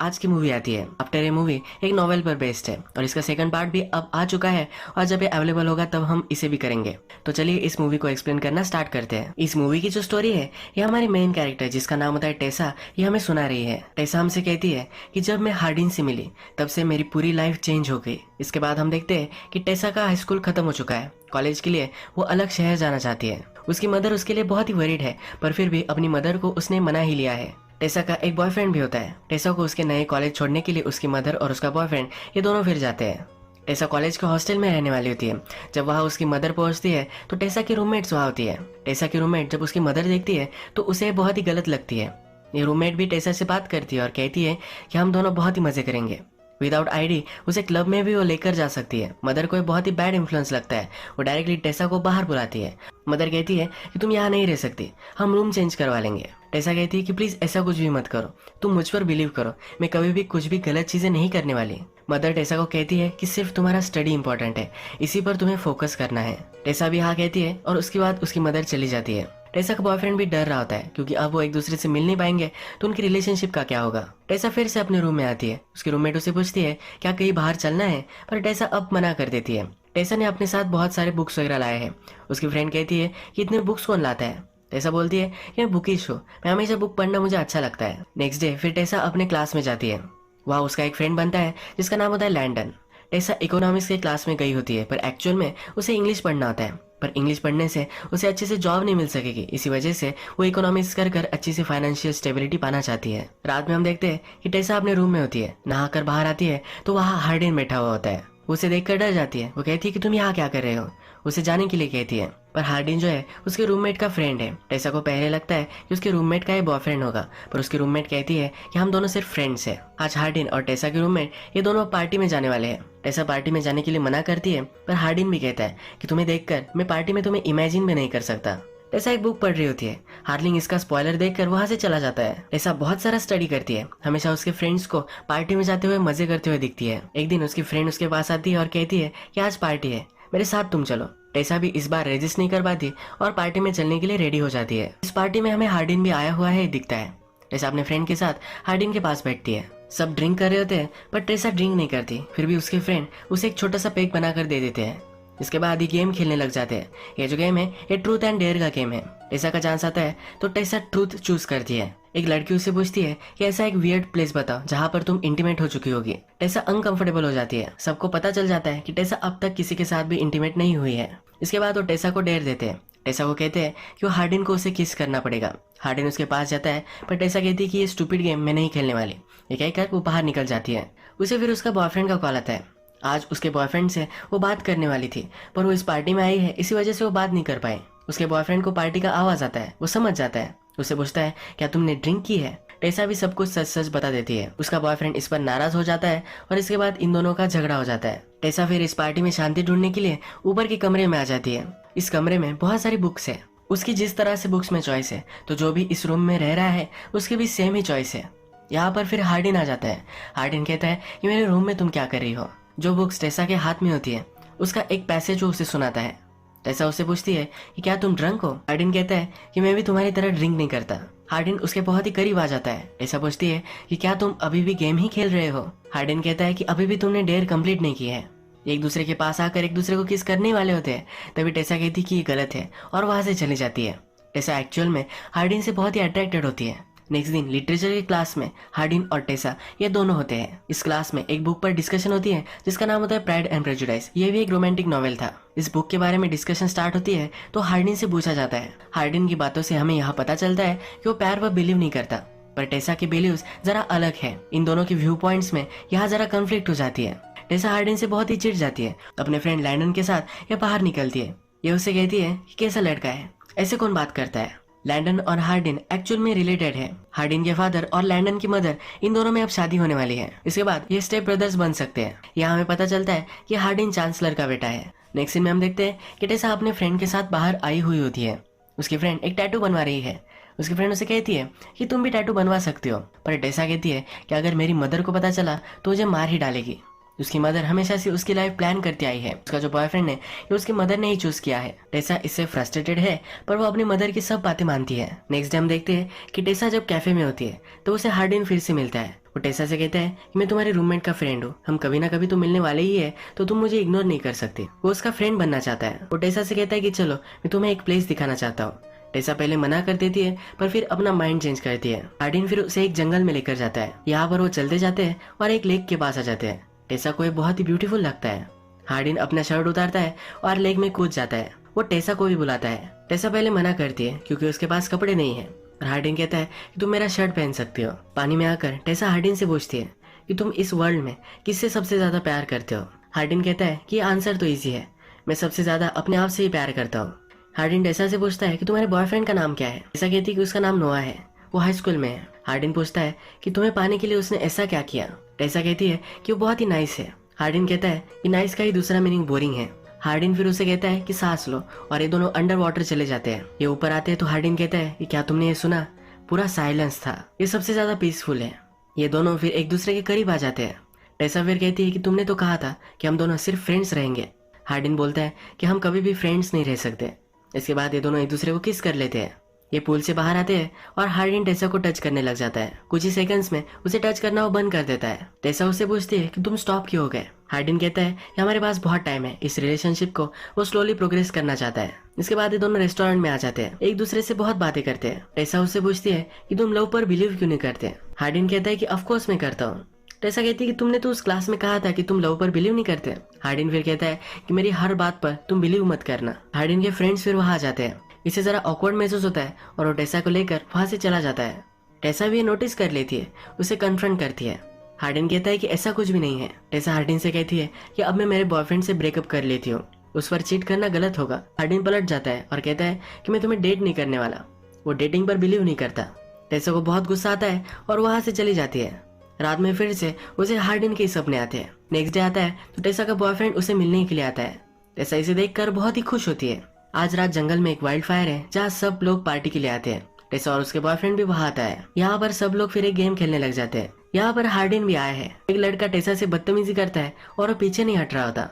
आज की मूवी आती है। आफ्टर ये मूवी एक नॉवेल पर बेस्ड है और इसका सेकंड पार्ट भी अब आ चुका है और जब ये अवेलेबल होगा तब हम इसे भी करेंगे। तो चलिए इस मूवी को एक्सप्लेन करना स्टार्ट करते हैं। इस मूवी की जो स्टोरी है ये हमारी मेन कैरेक्टर जिसका नाम होता है टेसा, ये हमें सुना रही है। टेसा हमसे कहती है कि जब मैं हार्डिन से मिली तब से मेरी पूरी लाइफ चेंज हो गई। इसके बाद हम देखते हैं कि टेसा का हाई स्कूल खत्म हो चुका है। कॉलेज के लिए वो अलग शहर जाना चाहती है। उसकी मदर उसके लिए बहुत ही वरीड है, पर फिर भी अपनी मदर को उसने मना ही लिया है। टेसा का एक बॉयफ्रेंड भी होता है। टेसा को उसके नए कॉलेज छोड़ने के लिए उसकी मदर और उसका बॉयफ्रेंड ये दोनों फिर जाते हैं। टेसा कॉलेज के हॉस्टल में रहने वाली होती है। जब वहाँ उसकी मदर पहुंचती है तो टेसा की रूममेट्स वहाँ होती है। टेसा की रूममेट जब उसकी मदर देखती है तो उसे बहुत ही गलत लगती है। ये रूममेट भी टेसा से बात करती है और कहती है कि हम दोनों बहुत ही मजे करेंगे। विदाउट आईडी उसे क्लब में भी वो लेकर जा सकती है। मदर को बहुत ही बैड इन्फ्लुएंस लगता है। वो डायरेक्टली टेसा को बाहर बुलाती है। मदर कहती है कि तुम यहाँ नहीं रह सकती, हम रूम चेंज करवा लेंगे। टेसा कहती है कि प्लीज ऐसा कुछ भी मत करो, तुम मुझ पर बिलीव करो, मैं कभी भी कुछ भी गलत चीजें नहीं करने वाली। मदर टेसा को कहती है कि सिर्फ तुम्हारा स्टडी इंपॉर्टेंट है, इसी पर तुम्हें फोकस करना है। टेसा भी हाँ कहती है और उसके बाद उसकी मदर चली जाती है। टेसा का बॉयफ्रेंड भी डर रहा होता है क्योंकि अब वो एक दूसरे से मिल नहीं पाएंगे तो उनकी रिलेशनशिप का क्या होगा। टेसा फिर से अपने रूम में आती है। उसकी रूममेट उसे पूछती है क्या कहीं बाहर चलना है, पर टेसा अब मना कर देती है। टेसा ने अपने साथ बहुत सारे बुक्स वगैरह लाए हैं। उसकी फ्रेंड कहती है कि इतने बुक्स कौन लाता है। टेसा बोलती है कि मैं बुकिश हूँ, मैं हमेशा बुक पढ़ना मुझे अच्छा लगता है। नेक्स्ट डे फिर टेसा अपने क्लास में जाती है। वहाँ उसका एक फ्रेंड बनता है जिसका नाम होता है लैंडन। टेसा इकोनॉमिक्स के क्लास में गई होती है पर एक्चुअल में उसे इंग्लिश पढ़ना होता है, पर इंग्लिश पढ़ने से उसे अच्छे से जॉब नहीं मिल सकेगी। इसी वजह से वो इकोनॉमिक्स कर अच्छी सी फाइनेंशियल स्टेबिलिटी पाना चाहती है। रात में हम देखते हैं कि टेसा अपने रूम में होती है। नहाकर बाहर आती है तो वहाँ हार्डिन बैठा हुआ होता है। उसे देखकर डर जाती है। वो कहती है कि तुम यहाँ क्या कर रहे हो, उसे जाने के लिए कहती है। पर हार्डिन जो है उसके रूममेट का फ्रेंड है। टेसा को पहले लगता है कि उसके रूममेट का ये बॉयफ्रेंड होगा, पर उसकी रूममेट कहती है कि हम दोनों सिर्फ फ्रेंड्स हैं। आज हार्डिन और टेसा के रूममेट ये दोनों पार्टी में जाने वाले हैं। टेसा पार्टी में जाने के लिए मना करती है, पर हार्डिन भी कहता है कि तुम्हें देखकर मैं पार्टी में तुम्हें इमेजिन भी नहीं कर सकता। टेसा एक बुक पढ़ रही होती है। हार्लिंग इसका स्पॉइलर देखकर वहां से चला जाता है। टेसा बहुत सारा स्टडी करती है, हमेशा उसके फ्रेंड्स को पार्टी में जाते हुए मजे करते हुए दिखती है। एक दिन उसकी फ्रेंड उसके पास आती है और कहती है कि आज पार्टी है, मेरे साथ तुम चलो। टेसा भी इस बार रेजिस्ट नहीं कर पाती और पार्टी में चलने के लिए रेडी हो जाती है। इस पार्टी में हमें हार्डिन भी आया हुआ है दिखता है। टेसा अपने फ्रेंड के साथ हार्डिन के पास बैठती है। सब ड्रिंक कर रहे होते हैं पर टेसा ड्रिंक नहीं करती। फिर भी उसके फ्रेंड उसे एक छोटा सा पेग बनाकर दे देते हैं। इसके बाद ये गेम खेलने लग जाते हैं। ये जो गेम है ये ट्रूथ एंड डेयर का गेम है। टेसा का चांस आता है तो टेसा ट्रूथ चूज करती है। एक लड़की उससे पूछती है कि ऐसा एक वियर्ड प्लेस बताओ जहाँ पर तुम इंटीमेट हो चुकी होगी। टेसा अनकंफर्टेबल हो जाती है। सबको पता चल जाता है कि टेसा अब तक किसी के साथ भी इंटीमेट नहीं हुई है। इसके बाद वो टेसा को डेयर देते हैं। टेसा को कहते हैं कि वो हार्डिन को उसे किस करना पड़ेगा। हार्डिन उसके पास जाता है पर टेसा कहती है कि ये स्टूपिड गेम मैं नहीं खेलने वाली। ये कहकर वो बाहर निकल जाती है। उसे फिर उसका बॉयफ्रेंड का कॉल आता है। आज उसके बॉयफ्रेंड से वो बात करने वाली थी पर वो इस पार्टी में आई है, इसी वजह से वो बात नहीं कर पाई। उसके बॉयफ्रेंड को पार्टी का आवाज आता है। वो समझ जाता है। उससे पूछता है क्या तुमने ड्रिंक की है। टेसा भी सब कुछ सच सच बता देती है। उसका बॉयफ्रेंड इस पर नाराज हो जाता है और इसके बाद इन दोनों का झगड़ा हो जाता है। टेसा फिर इस पार्टी में शांति ढूंढने के लिए ऊपर के कमरे में आ जाती है। इस कमरे में बहुत सारी बुक्स है। उसकी जिस तरह से बुक्स में चॉइस है तो जो भी इस रूम में रह रहा है उसकी भी सेम ही चॉइस है। यहाँ पर फिर हार्डिन आ जाता है। हार्डिन कहता है कि मेरे रूम में तुम क्या कर रही हो। जो बुक्स टेसा के हाथ में होती है उसका एक पैसेज वो उसे सुनाता है। टेसा उससे पूछती है कि क्या तुम ड्रंक हो। हार्डिन कहता है कि मैं भी तुम्हारी तरह ड्रिंक नहीं करता। हार्डिन उसके बहुत ही करीब आ जाता है। टेसा पूछती है कि क्या तुम अभी भी गेम ही खेल रहे हो। हार्डिन कहता है कि अभी भी तुमने डेयर कंप्लीट नहीं की है। एक दूसरे के पास आकर एक दूसरे को किस करने वाले होते हैं। तभी टेसा कहती कि ये गलत है और वहां से चली जाती है। टेसा एक्चुअल में हार्डिन से बहुत ही अट्रैक्टेड होती है। नेक्स्ट दिन लिटरेचर की क्लास में हार्डिन और टेसा ये दोनों होते हैं। इस क्लास में एक बुक पर डिस्कशन होती है जिसका नाम होता है प्राइड एंड प्रेजुडिस। ये भी एक रोमांटिक नॉवेल था। इस बुक के बारे में डिस्कशन स्टार्ट होती है तो हार्डिन से पूछा जाता है। हार्डिन की बातों से हमें यहाँ पता चलता है कि वो प्यार पर बिलीव नहीं करता, पर टेसा के बिलीव्स जरा अलग है। इन दोनों के व्यू पॉइंट्स में यहाँ जरा कंफ्लिक्ट हो जाती है। टेसा हार्डिन से बहुत ही चिढ़ जाती है। अपने फ्रेंड लैंडन के साथ ये बाहर निकलती है। ये उससे कहती है कि कैसा लड़का है, ऐसे कौन बात करता है। लैंडन और हार्डिन एक्चुअल में रिलेटेड है। हार्डिन के फादर और लैंडन की मदर इन दोनों में अब शादी होने वाली है। इसके बाद ये स्टेप ब्रदर्स बन सकते हैं। यहाँ हमें पता चलता है कि हार्डिन चांसलर का बेटा है। नेक्स्ट सीन में हम देखते हैं कि टेसा अपने फ्रेंड के साथ बाहर आई हुई होती है। उसकी फ्रेंड एक टैटू बनवा रही है। उसकी फ्रेंड उसे कहती है कि तुम भी टैटू बनवा सकते हो, पर टेसा कहती है कि अगर मेरी मदर को पता चला तो मुझे मार ही डालेगी। उसकी मदर हमेशा से उसकी लाइफ प्लान करती आई है। उसका जो बॉयफ्रेंड है ये उसकी मदर ने ही चूज किया है। टेसा इससे फ्रस्ट्रेटेड है पर वो अपनी मदर की सब बातें मानती है। नेक्स्ट डे हम देखते हैं कि टेसा जब कैफे में होती है तो उसे हार्डिन फिर से मिलता है। वो टेसा से कहता है कि मैं तुम्हारे रूममेट का फ्रेंड हूँ, हम कभी ना कभी तो मिलने वाले ही है, तो तुम मुझे इग्नोर नहीं कर सकती। वो उसका फ्रेंड बनना चाहता है। वो टेसा से कहता है कि चलो मैं तुम्हें एक प्लेस दिखाना चाहता हूँ। टेसा पहले मना कर देती है पर फिर अपना माइंड चेंज करती है। हार्डिन फिर उसे एक जंगल में लेकर जाता है। यहाँ पर वो चलते जाते हैं और एक लेक के पास आ जाते हैं। टेसा को ये बहुत ही ब्यूटीफुल लगता है। हार्डिन अपना शर्ट उतारता है और लेक में कूद जाता है। वो टेसा को भी बुलाता है। टेसा पहले मना करती है क्योंकि उसके पास कपड़े नहीं है। और हार्डिन कहता है कि तुम मेरा शर्ट पहन सकते हो। पानी में आकर टेसा हार्डिन से पूछती है कि तुम इस वर्ल्ड में किससे सबसे ज्यादा प्यार करते हो। हार्डिन कहता है कि आंसर तो इजी है, मैं सबसे ज्यादा अपने आप से ही प्यार करता हूँ। हार्डिन टेसा से पूछता है कि तुम्हारे बॉयफ्रेंड का नाम क्या है। टेसा कहती है कि उसका नाम नोआ है, वो हाई स्कूल में है। हार्डिन पूछता है कि तुम्हें पाने के लिए उसने ऐसा क्या किया। टेसा कहती है कि वो बहुत ही नाइस है। हार्डिन कहता है कि नाइस का ही दूसरा मीनिंग बोरिंग है। हार्डिन फिर उसे कहता है कि सांस लो और ये दोनों अंडर वाटर चले जाते हैं। ये ऊपर आते हैं तो हार्डिन कहता है कि क्या तुमने ये सुना, पूरा साइलेंस था, ये सबसे ज्यादा पीसफुल है। ये दोनों फिर एक दूसरे के करीब आ जाते हैं। टेसा फिर कहती है कि तुमने तो कहा था कि हम दोनों सिर्फ फ्रेंड्स रहेंगे। हार्डिन बोलता है कि हम कभी भी फ्रेंड्स नहीं रह सकते। इसके बाद ये दोनों एक दूसरे को किस कर लेते हैं। ये पूल से बाहर आते हैं और हार्डिन टेसा को टच करने लग जाता है। कुछ ही सेकंड्स में उसे टच करना वो बंद कर देता है। टेसा उससे पूछती है कि तुम स्टॉप क्यों हो गए। हार्डिन कहता है कि हमारे पास बहुत टाइम है, इस रिलेशनशिप को वो स्लोली प्रोग्रेस करना चाहता है। इसके बाद ये दोनों रेस्टोरेंट में आ जाते हैं, एक दूसरे से बहुत बातें करते हैं। टेसा उससे पूछती है कि तुम लव पर बिलीव क्यों नहीं करते। हार्डिन कहता है कि ऑफकोर्स मैं करता हूँ। टेसा कहती है कि तुमने तो उस क्लास में कहा था कि तुम लव पर बिलीव नहीं करते। हार्डिन फिर कहता है कि मेरी हर बात पर तुम बिलीव मत करना। हार्डिन के फ्रेंड्स फिर वहां आ जाते हैं। इसे जरा ऑकवर्ड महसूस होता है और वो टेसा को लेकर वहां से चला जाता है। टेसा भी ये नोटिस कर लेती है, उसे कन्फ्रंट करती है। हार्डिन कहता है कि ऐसा कुछ भी नहीं है। टेसा हार्डिन से कहती है कि अब मैं मेरे बॉयफ्रेंड से ब्रेकअप कर लेती हूँ, उस पर चीट करना गलत होगा। हार्डिन पलट जाता है और कहता है कि मैं तुम्हें डेट नहीं करने वाला। वो डेटिंग पर बिलीव नहीं करता। टेसा को बहुत गुस्सा आता है और वहां से चली जाती है। रात में फिर से उसे हार्डिन के सपने आते हैं। नेक्स्ट डे आता है तो टेसा का बॉयफ्रेंड उसे मिलने के लिए आता है। टेसा इसे देखकर बहुत ही खुश होती है। आज रात जंगल में एक वाइल्ड फायर है जहाँ सब लोग पार्टी के लिए आते हैं। टेसा और उसके बॉयफ्रेंड भी वहाँ आता है। यहाँ पर सब लोग फिर एक गेम खेलने लग जाते हैं। यहाँ पर हार्डिन भी आया है। एक लड़का टेसा से बदतमीजी करता है और वो पीछे नहीं हट रहा होता।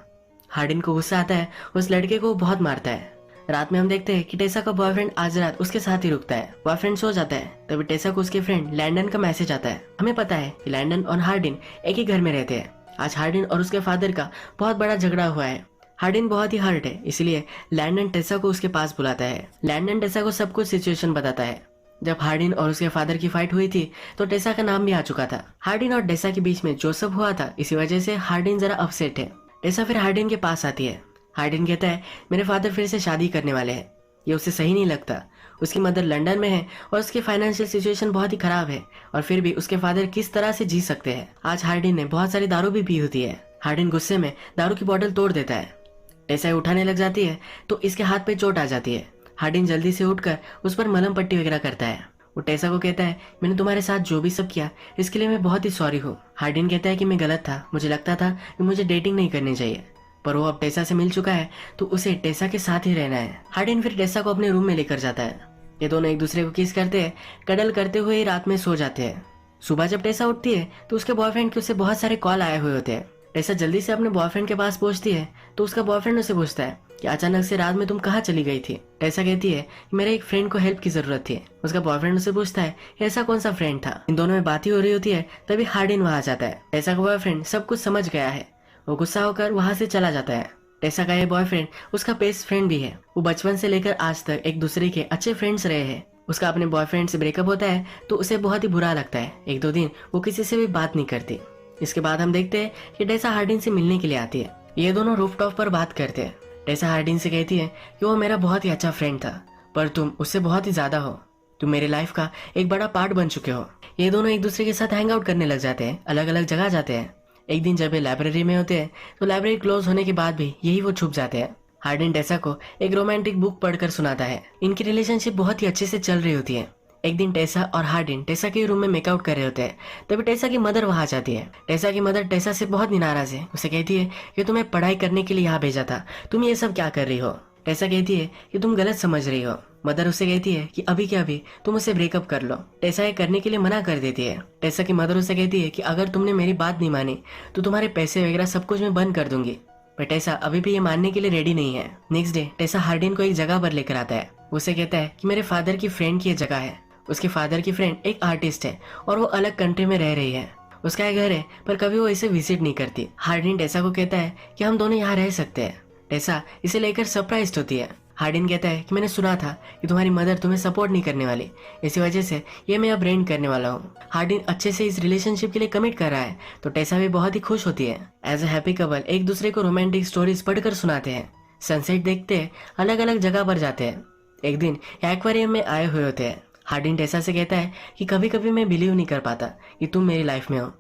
हार्डिन को गुस्सा आता है, उस लड़के को बहुत मारता है। रात में हम देखते हैं कि टेसा का बॉयफ्रेंड आज रात उसके साथ ही रुकता है। बॉयफ्रेंड सो जाता है, तभी टेसा को उसके फ्रेंड लैंडन का मैसेज आता है। हमें पता है कि लैंडन और हार्डिन एक ही घर में रहते हैं। आज हार्डिन और उसके फादर का बहुत बड़ा झगड़ा हुआ है। हार्डिन बहुत ही हर्ट है, इसलिए लैंडन टेसा को उसके पास बुलाता है। लैंडन टेसा को सब कुछ सिचुएशन बताता है। जब हार्डिन और उसके फादर की फाइट हुई थी तो टेसा का नाम भी आ चुका था। हार्डिन और टेसा के बीच में जो सब हुआ था, इसी वजह से हार्डिन जरा अपसेट है। टेसा फिर हार्डिन के पास आती है। हार्डिन कहता है मेरे फादर फिर से शादी करने वाले हैं, ये उसे सही नहीं लगता। उसकी मदर लंदन में है और उसकी फाइनेंशियल सिचुएशन बहुत ही खराब है, और फिर भी उसके फादर किस तरह से जी सकते हैं। आज हार्डिन ने बहुत सारी दारू भी पी होती है। हार्डिन गुस्से में दारू की बोतल तोड़ देता है। टेसा उठाने लग जाती है तो इसके हाथ पे चोट आ जाती है। हार्डिन जल्दी से उठकर उस पर मलहम पट्टी वगैरह करता है। वो टेसा को कहता है मैंने तुम्हारे साथ जो भी सब किया इसके लिए मैं बहुत ही सॉरी हूँ। हार्डिन कहता है कि मैं गलत था, मुझे लगता था कि मुझे डेटिंग नहीं करनी चाहिए, पर वो अब टेसा से मिल चुका है तो उसे टेसा के साथ ही रहना है। हार्डिन फिर टेसा को अपने रूम में लेकर जाता है। ये दोनों एक दूसरे को किस करते हैं, कडल करते हुए रात में सो जाते हैं। सुबह जब टेसा उठती है तो उसके बॉयफ्रेंड के उससे बहुत सारे कॉल आए हुए होते हैं। टेसा जल्दी से अपने बॉयफ्रेंड के पास पहुंचती है तो उसका बॉयफ्रेंड उसे पूछता है कि अचानक से रात में तुम कहाँ चली गई थी। टेसा कहती है कि मेरे एक फ्रेंड को हेल्प की जरूरत थी। उसका बॉयफ्रेंड उसे पूछता है ऐसा कौन सा फ्रेंड था। इन दोनों में बात ही हो रही होती है, तभी हार्डिन वहां आ जाता है। टेसा का बॉयफ्रेंड सब कुछ समझ गया है, वो गुस्सा होकर वहां से चला जाता है। टेसा का ये बॉयफ्रेंड उसका बेस्ट फ्रेंड भी है। वो बचपन से लेकर आज तक एक दूसरे के अच्छे फ्रेंड्स रहे हैं। उसका अपने बॉयफ्रेंड से ब्रेकअप होता है तो उसे बहुत ही बुरा लगता है। एक दो दिन वो किसी से भी बात नहीं करती। इसके बाद हम देखते हैं कि टेसा हार्डिन से मिलने के लिए आती है। ये दोनों रूफटॉप पर बात करते हैं। टेसा हार्डिन से कहती है कि वो मेरा बहुत ही अच्छा फ्रेंड था, पर तुम उससे बहुत ही ज्यादा हो, तुम मेरे लाइफ का एक बड़ा पार्ट बन चुके हो। ये दोनों एक दूसरे के साथ हैंग आउट करने लग जाते हैं, अलग अलग जगह जाते हैं। एक दिन जब ये लाइब्रेरी में होते हैं तो लाइब्रेरी क्लोज होने के बाद भी यही वो छुप जाते हैं। हार्डिन टेसा को एक रोमांटिक बुक पढ़कर सुनाता है। इनकी रिलेशनशिप बहुत ही अच्छे से चल रही होती है। एक दिन टेसा और हार्डिन टेसा के रूम में मेकआउट कर रहे होते हैं, तभी टेसा की मदर वहां जाती है। टेसा की मदर टेसा से बहुत नाराज है। उसे कहती है कि तुम्हें पढ़ाई करने के लिए यहाँ भेजा था, तुम ये सब क्या कर रही हो। टेसा कहती है कि तुम गलत समझ रही हो। मदर उसे कहती है कि अभी के अभी तुम उसे ब्रेकअप कर लो। टेसा ये करने के लिए मना कर देती है। टेसा की मदर उसे कहती है कि अगर तुमने मेरी बात नहीं मानी तो तुम्हारे पैसे वगैरह सब कुछ मैं बंद कर दूंगी, पर टेसा अभी भी ये मानने के लिए रेडी नहीं है। नेक्स्ट डे टेसा हार्डिन को एक जगह पर लेकर आता है। उसे कहता है कि मेरे फादर की फ्रेंड की ये जगह है। उसके फादर की फ्रेंड एक आर्टिस्ट है और वो अलग कंट्री में रह रही है। उसका एक घर है पर कभी वो इसे विजिट नहीं करती। हार्डिन टेसा को कहता है कि हम दोनों यहाँ रह सकते हैं। टेसा इसे लेकर सरप्राइज्ड होती है। हार्डिन कहता है कि मैंने सुना था कि तुम्हारी मदर तुम्हें सपोर्ट नहीं करने वाली, इसी वजह से ये मैं अब रेंट करने वाला हूँ। हार्डिन अच्छे से इस रिलेशनशिप के लिए कमिट कर रहा है तो टेसा भी बहुत ही खुश होती है। एज ए हैप्पी कपल एक दूसरे को रोमांटिक स्टोरीज पढ़कर सुनाते हैं, सनसेट देखते हैं, अलग अलग जगह पर जाते हैं। एक दिन एक्वेरियम में आए हुए होते हैं। हार्डिन टेसा से कहता है कि कभी कभी मैं बिलीव नहीं कर पाता कि तुम मेरी लाइफ में हो।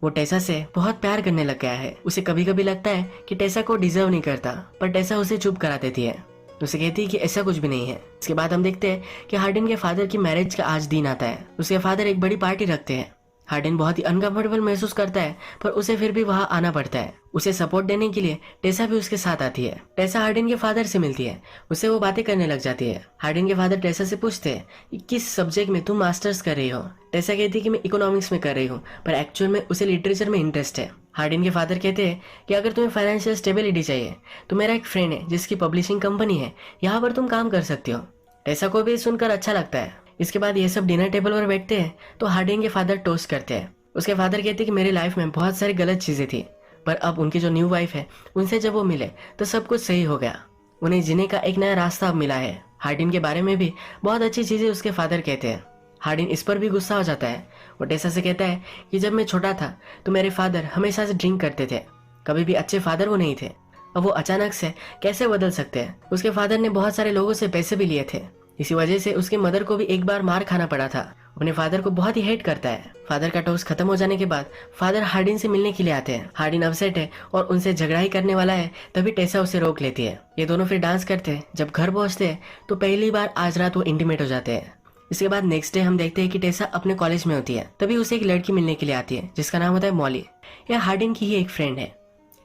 वो टेसा से बहुत प्यार करने लग गया है। उसे कभी कभी लगता है कि टेसा को डिजर्व नहीं करता, पर टेसा उसे चुप करा देती है। उसे कहती है कि ऐसा कुछ भी नहीं है। इसके बाद हम देखते हैं कि हार्डिन के फादर की मैरिज का आज दिन आता है। उसके फादर एक बड़ी पार्टी रखते हैं। हार्डिन बहुत ही अनकंफर्टेबल महसूस करता है पर उसे फिर भी वहां आना पड़ता है। उसे सपोर्ट देने के लिए टेसा भी उसके साथ आती है। टेसा हार्डिन के फादर से मिलती है, उससे वो बातें करने लग जाती है। हार्डिन के फादर टेसा से पूछते हैं कि किस सब्जेक्ट में तुम मास्टर्स कर रही हो। टेसा कहती है कि मैं इकोनॉमिक्स में कर रही हूँ, पर एक्चुअल में उसे लिटरेचर में इंटरेस्ट है। हार्डिन के फादर कहते हैं कि अगर तुम्हें फाइनेंशियल स्टेबिलिटी चाहिए तो मेरा एक फ्रेंड है जिसकी पब्लिशिंग कंपनी है, यहाँ पर तुम काम कर सकती हो। टेसा को भी सुनकर अच्छा लगता है। इसके बाद ये सब डिनर टेबल पर बैठते हैं तो हार्डिन के फादर टोस्ट करते हैं। उसके फादर कहते हैं कि मेरी लाइफ में बहुत सारी गलत चीजें थी, पर अब उनकी जो न्यू वाइफ है उनसे जब वो मिले तो सब कुछ सही हो गया। उन्हें जीने का एक नया रास्ता अब मिला है। हार्डिन के बारे में भी बहुत अच्छी चीजें उसके फादर कहते हैं। हार्डिन इस पर भी गुस्सा हो जाता है। वो टेसा से कहता है कि जब मैं छोटा था तो मेरे फादर हमेशा से ड्रिंक करते थे, कभी भी अच्छे फादर वो नहीं थे। अब वो अचानक से कैसे बदल सकते हैं। उसके फादर ने बहुत सारे लोगों से पैसे भी लिए थे, इसी वजह से उसके मदर को भी एक बार मार खाना पड़ा था। अपने फादर को बहुत ही हेट करता है। फादर का टोस्ट खत्म हो जाने के बाद फादर हार्डिन से मिलने के लिए आते हैं। हार्डिन अपसेट है और उनसे झगड़ा ही करने वाला है, तभी टेसा उसे रोक लेती है। ये दोनों फिर डांस करते हैं। जब घर पहुंचते हैं तो पहली बार आज रात वो इंटीमेट हो जाते हैं। इसके बाद नेक्स्ट डे हम देखते हैं कि टेसा अपने कॉलेज में होती है। तभी उसे एक लड़की मिलने के लिए आती है जिसका नाम होता है मॉली। यह हार्डिन की ही एक फ्रेंड है।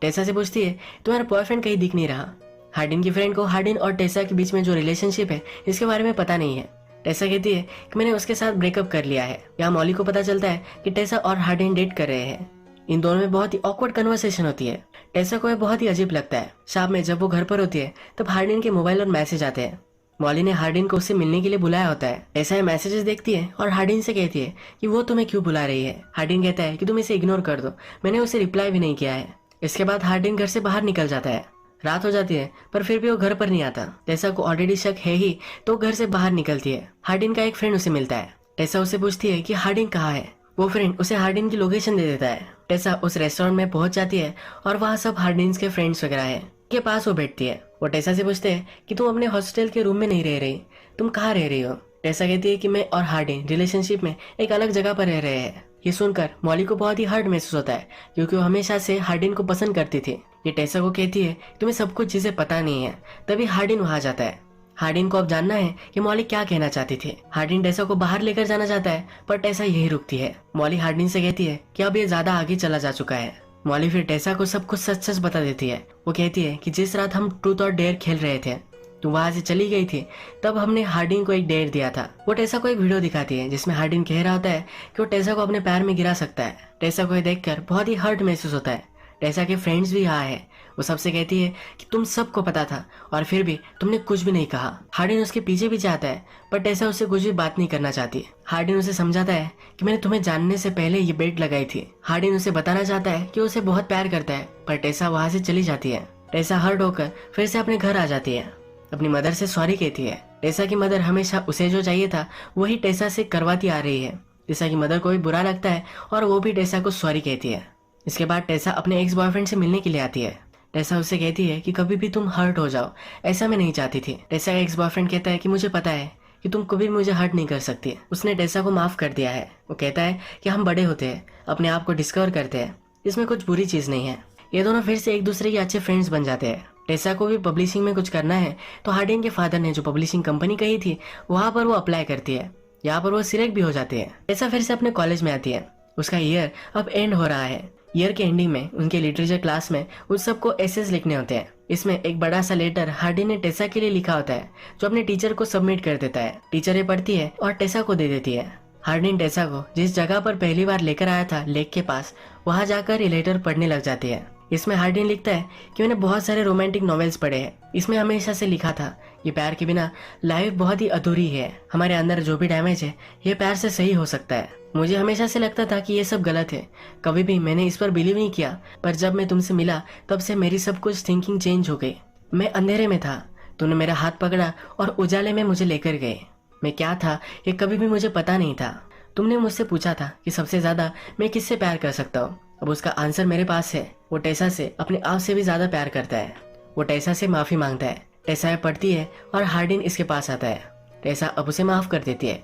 टेसा से पूछती है तुम्हारा बॉयफ्रेंड कहीं दिख नहीं रहा। हार्डिन की फ्रेंड को हार्डिन और टेसा के बीच में जो रिलेशनशिप है इसके बारे में पता नहीं है। टेसा कहती है कि मैंने उसके साथ ब्रेकअप कर लिया है। यहाँ मॉली को पता चलता है कि टेसा और हार्डिन डेट कर रहे हैं। इन दोनों में बहुत ही ऑकवर्ड कन्वर्सेशन होती है। टेसा को यह बहुत ही अजीब लगता है। शाम में जब वो घर पर होती है तब हार्डिन के मोबाइल और मैसेज आते हैं। मॉली ने हार्डिन को उससे मिलने के लिए बुलाया होता है। टेसा ये मैसेजेस देखती है और हार्डिन से कहती है कि वो तुम्हें क्यों बुला रही है। हार्डिन कहता है कि तुम इसे इग्नोर कर दो, मैंने उसे रिप्लाई भी नहीं किया है। इसके बाद हार्डिन घर से बाहर निकल जाता है। रात हो जाती है पर फिर भी वो घर पर नहीं आता। टेसा को ऑलरेडी शक है ही तो घर से बाहर निकलती है। हार्डिन का एक फ्रेंड उसे मिलता है। टेसा उसे पूछती है कि हार्डिन कहाँ है। वो फ्रेंड उसे हार्डिन की लोकेशन दे देता है। टेसा उस रेस्टोरेंट में पहुंच जाती है और वहाँ सब हार्डिन के फ्रेंड्स वगैरह है के पास वो बैठती है। वो टेसा से पूछते हैं कि तुम अपने हॉस्टल के रूम में नहीं रह रही, तुम कहाँ रह रही हो। टेसा कहती है कि मैं और हार्डिन रिलेशनशिप में एक अलग जगह पर रह रहे हैं। ये सुनकर मॉली को बहुत ही हर्ट महसूस होता है क्योंकि वो हमेशा से हार्डिन को पसंद करती थी। ये टेसा को कहती है तुम्हें सब कुछ चीजें पता नहीं है। तभी हार्डिन वहां जाता है। हार्डिन को अब जानना है कि मॉली क्या कहना चाहती थी। हार्डिन टेसा को बाहर लेकर जाना चाहता है पर टेसा यही रुकती है। मॉली हार्डिन से कहती है कि अब ये ज्यादा आगे चला जा चुका है। मॉली फिर टेसा को सब कुछ सच सच बता देती है। वो कहती है कि जिस रात हम ट्रूथ और डेयर खेल रहे थे तुम वहां से चली गई थी, तब हमने हार्डिन को एक डेयर दिया था। वो टेसा को एक वीडियो दिखाती है जिसमें हार्डिन कह रहा होता है कि वो टेसा को अपने पैर में गिरा सकता है। टेसा को ये देखकर बहुत ही हर्ट महसूस होता है। टेसा के फ्रेंड्स भी यहाँ है। वो सबसे कहती है कि तुम सबको पता था और फिर भी तुमने कुछ भी नहीं कहा। हार्डिन उसके पीछे भी जाता है पर टेसा उससे कुछ भी बात नहीं करना चाहती। हार्डिन उसे समझाता है कि मैंने तुम्हें जानने से पहले ये बेट लगाई थी। हार्डिन उसे बताना चाहता है कि उसे बहुत प्यार करता है पर टेसा वहां से चली जाती है। टेसा हर्ट होकर फिर से अपने घर आ जाती है। अपनी मदर से सॉरी कहती है। टेसा की मदर हमेशा उसे जो चाहिए था वही टेसा से करवाती आ रही है। टेसा की मदर को भी बुरा लगता है और वो भी टेसा को सॉरी कहती है। इसके बाद टेसा अपने एक्स बॉयफ्रेंड से मिलने के लिए आती है। टेसा उससे कहती है कि कभी भी तुम हर्ट हो जाओ, ऐसा मैं नहीं चाहती थी। टेसा का एक्स बॉयफ्रेंड कहता है कि मुझे पता है कि तुम कभी मुझे हर्ट नहीं कर सकती। उसने टेसा को माफ कर दिया है। वो कहता है कि हम बड़े होते हैं, अपने आप को डिस्कवर करते हैं, इसमें कुछ बुरी चीज नहीं है। ये दोनों फिर से एक दूसरे के अच्छे फ्रेंड्स बन जाते हैं। टेसा को भी पब्लिशिंग में कुछ करना है तो हार्डिन के फादर ने जो पब्लिशिंग कंपनी कही थी वहां पर वो अप्लाई करती है। यहाँ पर वो सिलेक्ट भी हो जाती है। टेसा फिर से अपने कॉलेज में आती है। उसका ईयर अब एंड हो रहा है। ईयर के एंडिंग में उनके लिटरेचर क्लास में उस सबको एसेस लिखने होते हैं। इसमें एक बड़ा सा लेटर हार्डिन ने टेसा के लिए लिखा होता है जो अपने टीचर को सबमिट कर देता है। टीचर ये पढ़ती है और टेसा को दे देती है। हार्डिन टेसा को जिस जगह पर पहली बार लेकर आया था लेक के पास, वहां जाकर ये लेटर पढ़ने लग जाती है। इसमें हार्डिन लिखता है कि मैंने बहुत सारे रोमांटिक नॉवेल्स पढ़े हैं, इसमें हमेशा से लिखा था ये प्यार के बिना लाइफ बहुत ही अधूरी है, हमारे अंदर जो भी डैमेज है ये प्यार से सही हो सकता है। मुझे हमेशा से लगता था कि ये सब गलत है, कभी भी मैंने इस पर बिलीव नहीं किया, पर जब मैं तुमसे मिला तब से मेरी सब कुछ थिंकिंग चेंज हो गई। मैं अंधेरे में था, तूने मेरा हाथ पकड़ा और उजाले में मुझे लेकर गए। मैं क्या था ये कभी भी मुझे पता नहीं था। तुमने मुझसे पूछा था कि सबसे ज्यादा मैं किससे प्यार कर सकता हूँ, अब उसका आंसर मेरे पास है। वो टेसा से अपने आप से भी ज्यादा प्यार करता है। वो टेसा से माफी मांगता है, टेसा पढ़ती है और हार्डिन इसके पास आता है। टेसा अब उसे माफ कर देती है।